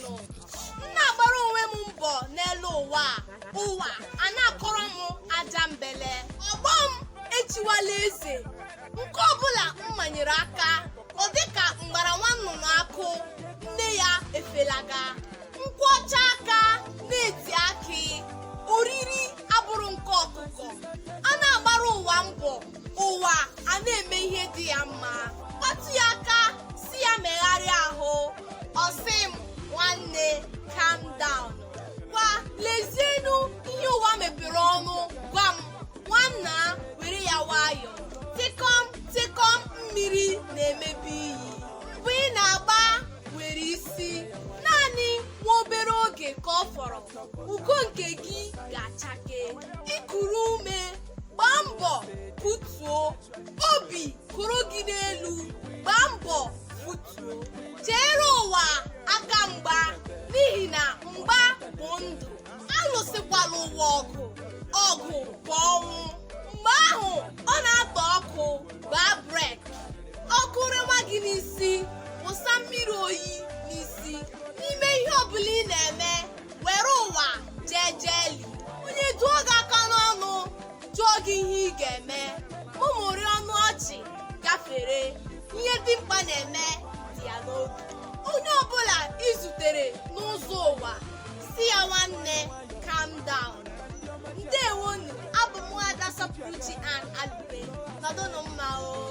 down. Na-agbara onwe m mbọ n'elu ụwa a na-akọrọ m aja mbele. Ọgbọ m echiwala eze. Nke ọbụla m manyere aka, ọ dịka mgbara nwa nnụnụ akụ, nne ya efelaga. Nkwụ ọcha aka na-eti akị, oriri abụrụ nke ọkụkọ. A na-agbara ụwa mbọ, ụwa a na-eme ihe dị ya mma. Kpatụ ya aka si ya megharịa ahụ, ọ sị m, nwanne, calm down. Gwa lezienụ ihe ụwa mepere ọnụ, gwa m, nwanna, were ya nwayọ. Tịkọm mmiri na-emebi iyi. Mgbe ị na-agba nwere isi, naanị nwa obere oge ka ọ fọrọ, ugo nke gị ga-achake. Ikuru ume, gbaa mbọ butuo, obi kụrụ gị n'elu, gbaa mbọ butuo. Jeere ụwa aka mgba, n'ihi na mgba bụ ndụ. Alụsịkwala ụwa ọgụ bụ ọnwụ. Mgbe ahụ ọ na-atọ ọkụ, gbaa brek. Ọkụ rewa gị n'isi, wụsa mmiri oyi n'isi. N'ime ihe ọbụla ị na-eme, were ụwa jejeli. Onye duo gị aka n'ọnụ, jụọ gị ihe ị ga-eme, ụmụrị ọnụ ọchị gafere. Ihe dị mkpa na-eme dị ya n'obi. Onye ọbụla ị zutere n'ụzọ ụwa, si ya, nwanne, calm down. Ndewonu, abụ m Ada Sapụrụchi Ann Alube. Nọdụnụ mma o.